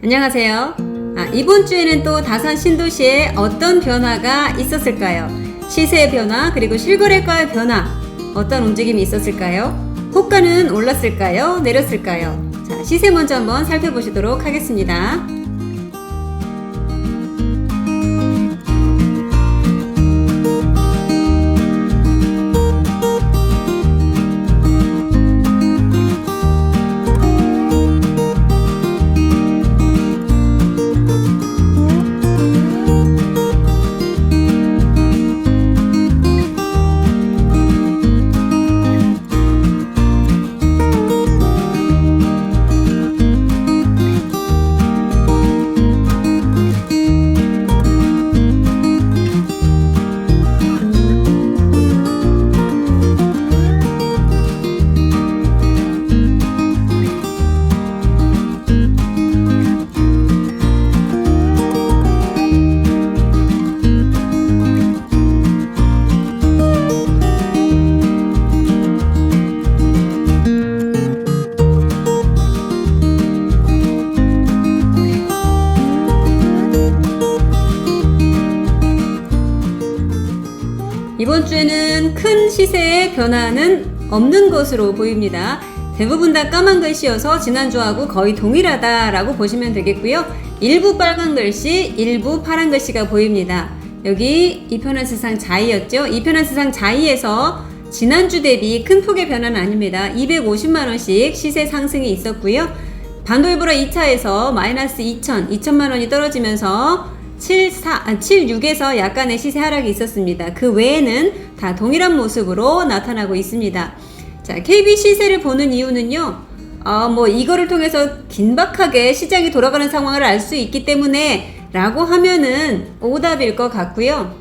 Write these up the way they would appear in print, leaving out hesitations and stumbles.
안녕하세요. 이번 주에는 또 다산 신도시에 어떤 변화가 있었을까요? 시세의 변화, 그리고 실거래가의 변화, 어떤 움직임이 있었을까요? 호가는 올랐을까요? 내렸을까요? 자, 시세 먼저 한번 살펴보시도록 하겠습니다. 이번 주에는 큰 시세의 변화는 없는 것으로 보입니다. 대부분 다 까만 글씨여서 지난주하고 거의 동일하다라고 보시면 되겠고요. 일부 빨간 글씨, 일부 파란 글씨가 보입니다. 여기 이편한 세상 자이였죠. 이편한 세상 자이에서 지난주 대비 큰 폭의 변화는 아닙니다. 250만원씩 시세 상승이 있었고요. 반도일보라 2차에서 마이너스 2천만원이 떨어지면서 76에서 약간의 시세 하락이 있었습니다. 그 외에는 다 동일한 모습으로 나타나고 있습니다. 자, KB 시세를 보는 이유는요, 이거를 통해서 긴박하게 시장이 돌아가는 상황을 알 수 있기 때문에 라고 하면은 오답일 것 같고요.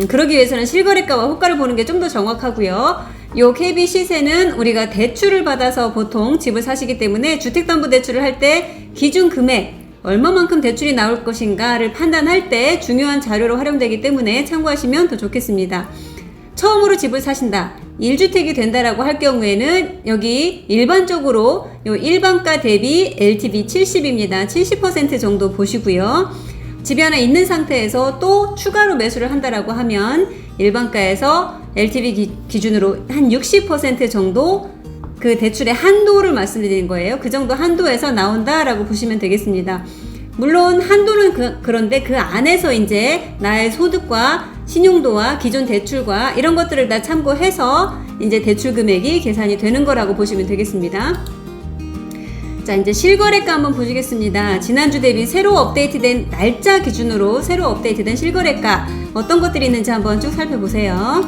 그러기 위해서는 실거래가와 호가를 보는 게 좀 더 정확하고요. 요 KB 시세는 우리가 대출을 받아서 보통 집을 사시기 때문에 주택담보대출을 할 때 기준 금액, 얼마만큼 대출이 나올 것인가를 판단할 때 중요한 자료로 활용되기 때문에 참고하시면 더 좋겠습니다. 처음으로 집을 사신다, 1주택이 된다라고 할 경우에는 여기 일반적으로 요 일반가 대비 LTV 70입니다. 70% 정도 보시고요. 집이 하나 있는 상태에서 또 추가로 매수를 한다라고 하면 일반가에서 LTV 기준으로 한 60% 정도 그 대출의 한도를 말씀드리는 거예요. 그 정도 한도에서 나온다라고 보시면 되겠습니다. 물론 한도는 그런데 그 안에서 이제 나의 소득과 신용도와 기존 대출과 이런 것들을 다 참고해서 이제 대출 금액이 계산이 되는 거라고 보시면 되겠습니다. 자, 이제 실거래가 한번 보시겠습니다. 지난주 대비 새로 업데이트된 날짜 기준으로 새로 업데이트된 실거래가 어떤 것들이 있는지 한번 쭉 살펴보세요.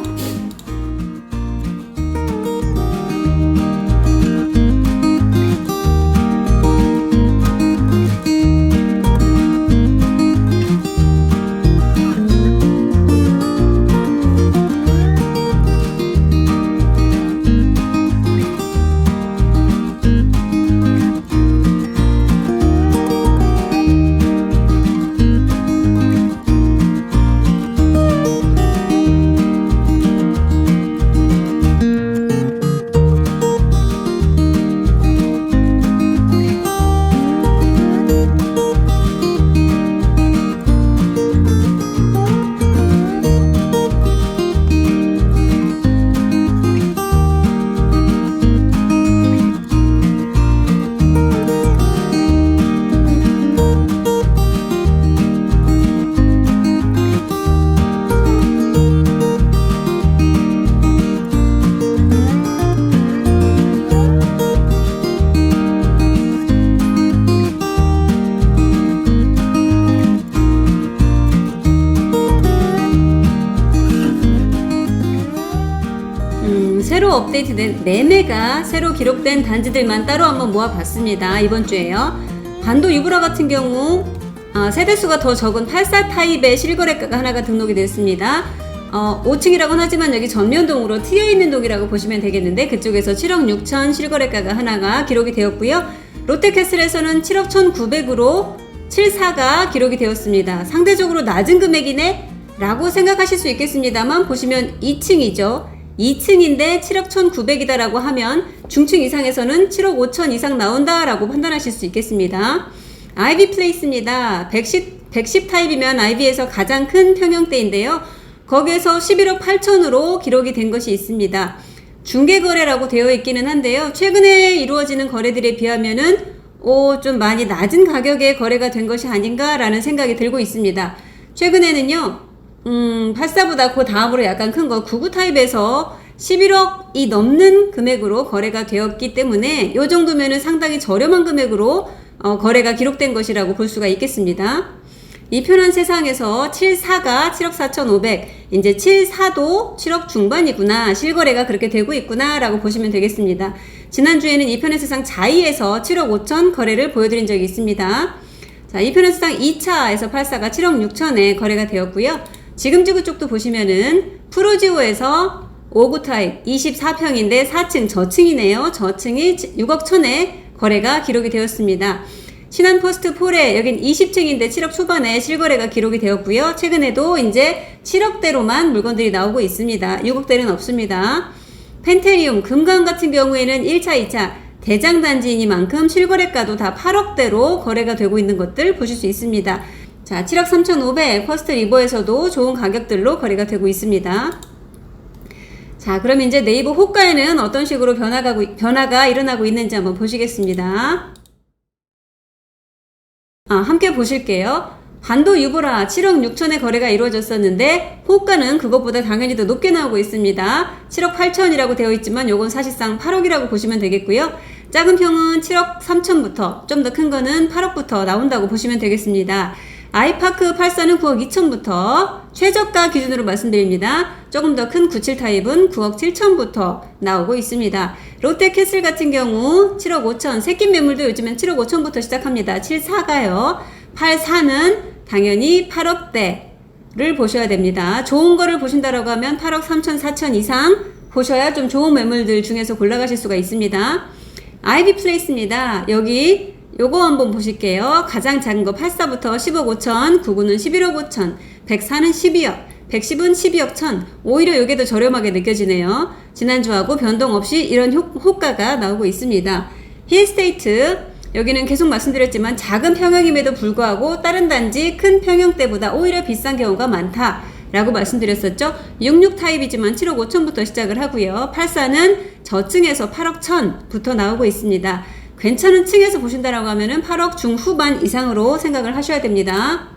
새로 업데이트된 매매가 새로 기록된 단지들만 따로 한번 모아봤습니다. 이번 주에요. 반도 유브라 같은 경우 세대수가 더 적은 84 타입의 실거래가가 하나가 등록이 됐습니다. 5층이라고는 하지만 여기 전면동으로 트여있는 동이라고 보시면 되겠는데 그쪽에서 7억 6천 실거래가가 하나가 기록이 되었고요. 롯데캐슬에서는 7억 1,900으로 74가 기록이 되었습니다. 상대적으로 낮은 금액이네 라고 생각하실 수 있겠습니다만 보시면 2층이죠. 2층인데 7억 1,900이다 라고 하면 중층 이상에서는 7억 5천 이상 나온다 라고 판단하실 수 있겠습니다. 아이비 플레이스입니다. 110 타입이면 아이비에서 가장 큰 평형대인데요. 거기에서 11억 8천으로 기록이 된 것이 있습니다. 중개거래라고 되어 있기는 한데요. 최근에 이루어지는 거래들에 비하면은 좀 많이 낮은 가격에 거래가 된 것이 아닌가라는 생각이 들고 있습니다. 최근에는요, 84보다 그 다음으로 약간 큰 거 99 타입에서 11억이 넘는 금액으로 거래가 되었기 때문에 이 정도면은 상당히 저렴한 금액으로 거래가 기록된 것이라고 볼 수가 있겠습니다. 이 편한 세상에서 74가 7억 4,500, 이제 74도 7억 중반이구나, 실거래가 그렇게 되고 있구나 라고 보시면 되겠습니다. 지난주에는 이 편한 세상 자이에서 7억 5천 거래를 보여드린 적이 있습니다. 자, 이 편한 세상 2차에서 84가 7억 6천에 거래가 되었고요. 지금 지구 쪽도 보시면은 프로지오에서 59 타입 24평인데 4층 저층이네요. 저층이 6억 1천에 거래가 기록이 되었습니다. 신한포스트 폴에 여긴 20층인데 7억 초반에 실거래가 기록이 되었고요. 최근에도 이제 7억대로만 물건들이 나오고 있습니다. 6억대는 없습니다. 펜테리움, 금강 같은 경우에는 1차, 2차 대장단지이니만큼 실거래가도 다 8억대로 거래가 되고 있는 것들 보실 수 있습니다. 자, 7억 3,500 퍼스트 리버에서도 좋은 가격들로 거래가 되고 있습니다. 자, 그럼 이제 네이버 호가에는 어떤 식으로 변화가 일어나고 있는지 한번 보시겠습니다. 함께 보실게요. 반도 유보라 7억 6천의 거래가 이루어졌었는데 호가는 그것보다 당연히 더 높게 나오고 있습니다. 7억 8천이라고 되어 있지만 요건 사실상 8억이라고 보시면 되겠고요. 작은 평은 7억 3천부터 좀 더 큰 거는 8억부터 나온다고 보시면 되겠습니다. 아이파크 84는 9억 2천부터 최저가 기준으로 말씀드립니다. 조금 더 큰 97 타입은 9억 7천부터 나오고 있습니다. 롯데캐슬 같은 경우 7억 5천, 새낀 매물도 요즘엔 7억 5천부터 시작합니다. 74가요. 84는 당연히 8억대를 보셔야 됩니다. 좋은 거를 보신다라고 하면 8억 3천, 4천 이상 보셔야 좀 좋은 매물들 중에서 골라가실 수가 있습니다. 아이비 플레이스입니다. 여기 요거 한번 보실게요. 가장 작은 거 84부터 10억 5천, 99는 11억 5천, 104는 12억, 110은 12억 천. 오히려 요게 더 저렴하게 느껴지네요. 지난주하고 변동 없이 이런 호가가 나오고 있습니다. 힐스테이트, 여기는 계속 말씀드렸지만 작은 평형임에도 불구하고 다른 단지 큰 평형대보다 오히려 비싼 경우가 많다 라고 말씀드렸었죠. 66 타입이지만 7억 5천부터 시작을 하고요. 84는 저층에서 8억 천부터 나오고 있습니다. 괜찮은 층에서 보신다라고 하면은 8억 중후반 이상으로 생각을 하셔야 됩니다.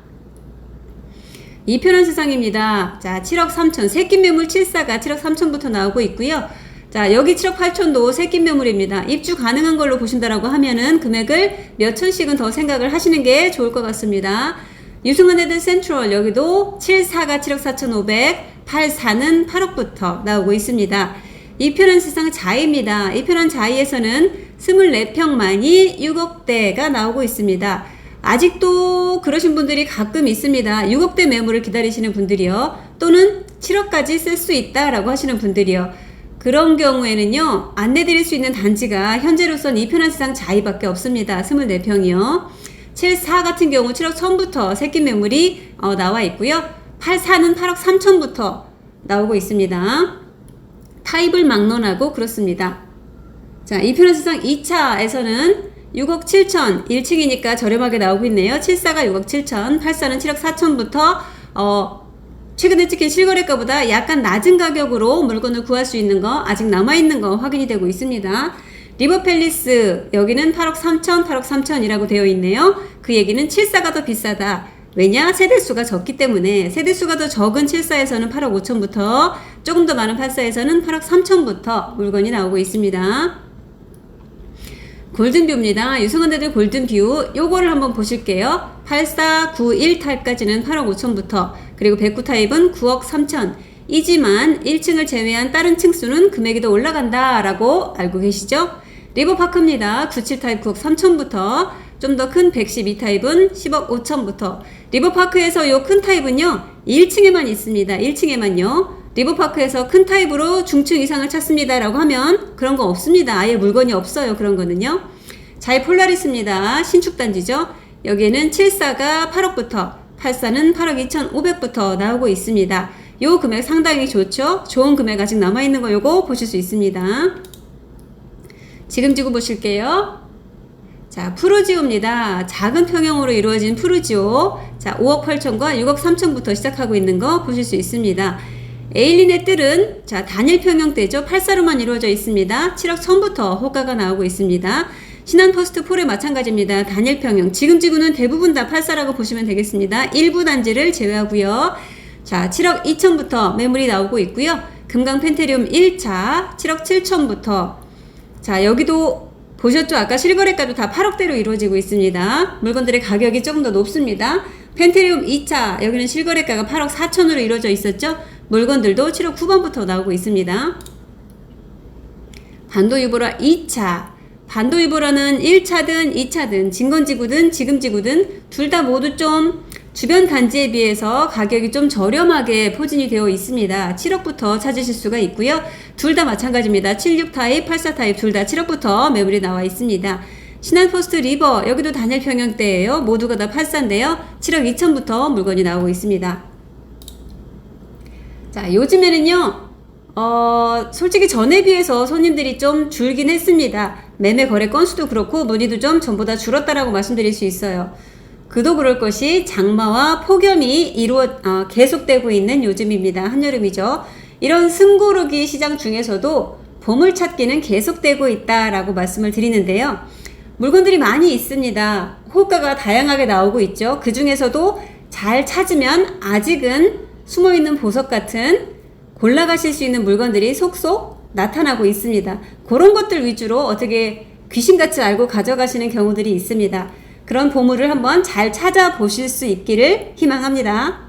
이 편한 세상입니다. 자, 7억 3천, 새낀 매물 74가 7억 3천부터 나오고 있고요. 자, 여기 7억 8천도 새낀 매물입니다. 입주 가능한 걸로 보신다라고 하면은 금액을 몇 천씩은 더 생각을 하시는 게 좋을 것 같습니다. 유승은헤드 센트럴, 여기도 74가 7억 4,500, 84는 8억부터 나오고 있습니다. 이 편한 세상 자이입니다. 이 편한 자이에서는 24평만이 6억대가 나오고 있습니다. 아직도 그러신 분들이 가끔 있습니다. 6억대 매물을 기다리시는 분들이요. 또는 7억까지 쓸 수 있다라고 하시는 분들이요. 그런 경우에는요, 안내드릴 수 있는 단지가 현재로선 이 편한 세상 자이밖에 없습니다. 24평이요. 74 같은 경우 7억 1천부터 새낀 매물이 나와 있고요. 84는 8억 3천부터 나오고 있습니다. 타입을 막론하고 그렇습니다. 자, 이 편한 세상 2차에서는 6억 7천, 1층이니까 저렴하게 나오고 있네요. 74가 6억 7천, 84는 7억 4천부터 최근에 찍힌 실거래가보다 약간 낮은 가격으로 물건을 구할 수 있는 거, 아직 남아있는 거 확인이 되고 있습니다. 리버팰리스, 여기는 8억 3천, 8억 3천이라고 되어 있네요. 그 얘기는 74가 더 비싸다. 왜냐? 세대수가 적기 때문에. 세대수가 더 적은 74에서는 8억 5천부터, 조금 더 많은 84에서는 8억 3천부터 물건이 나오고 있습니다. 골든뷰입니다. 유승은헤드 골든뷰, 요거를 한번 보실게요. 8491 타입까지는 8억 5천부터, 그리고 109 타입은 9억 3천. 이지만 1층을 제외한 다른 층수는 금액이 더 올라간다 라고 알고 계시죠? 리버파크입니다. 97 타입 9억 3천부터, 좀 더 큰 112 타입은 10억 5천부터. 리버파크에서 요 큰 타입은요 1층에만 있습니다. 1층에만요. 리버파크에서 큰 타입으로 중층 이상을 찾습니다 라고 하면 그런 거 없습니다. 아예 물건이 없어요. 그런 거는요. 자이 폴라리스입니다. 신축단지죠. 여기에는 74가 8억부터, 84는 8억 2,500부터 나오고 있습니다. 요 금액 상당히 좋죠. 좋은 금액 아직 남아있는 거 요거 보실 수 있습니다. 지금 지구 보실게요. 자, 푸르지오입니다. 작은 평형으로 이루어진 푸르지오. 자, 5억 8천과 6억 3천부터 시작하고 있는 거 보실 수 있습니다. 에일린의 뜰은 자, 단일 평형대죠. 8사로만 이루어져 있습니다. 7억 1000부터 호가가 나오고 있습니다. 신한퍼스트 폴에 마찬가지입니다. 단일 평형. 지금 지구는 대부분 다 8사라고 보시면 되겠습니다. 일부 단지를 제외하고요. 자, 7억 2천부터 매물이 나오고 있고요. 금강 펜테리움 1차 7억 7천부터 자, 여기도 보셨죠? 아까 실거래가도 다 8억대로 이루어지고 있습니다. 물건들의 가격이 조금 더 높습니다. 펜테리움 2차 여기는 실거래가가 8억 4천으로 이루어져 있었죠? 물건들도 7억 후반부터 나오고 있습니다. 반도유보라 2차 반도유보라는 1차든 2차든 진건지구든 지금지구든 둘 다 모두 좀 주변 단지에 비해서 가격이 좀 저렴하게 포진이 되어 있습니다. 7억부터 찾으실 수가 있고요. 둘 다 마찬가지입니다. 76 타입, 84 타입 둘 다 7억부터 매물이 나와 있습니다. 신한포스트 리버 여기도 단일 평형대예요. 모두가 다 84인데요. 7억 2천부터 물건이 나오고 있습니다. 자, 요즘에는요. 솔직히 전에 비해서 손님들이 좀 줄긴 했습니다. 매매 거래 건수도 그렇고 문의도 좀 전보다 줄었다라고 말씀드릴 수 있어요. 그도 그럴 것이 장마와 폭염이 계속되고 있는 요즘입니다. 한여름이죠. 이런 숨고르기 시장 중에서도 보물 찾기는 계속되고 있다라고 말씀을 드리는데요. 물건들이 많이 있습니다. 호가가 다양하게 나오고 있죠. 그 중에서도 잘 찾으면 아직은 숨어있는 보석 같은 골라가실 수 있는 물건들이 속속 나타나고 있습니다. 그런 것들 위주로 어떻게 귀신같이 알고 가져가시는 경우들이 있습니다. 그런 보물을 한번 잘 찾아보실 수 있기를 희망합니다.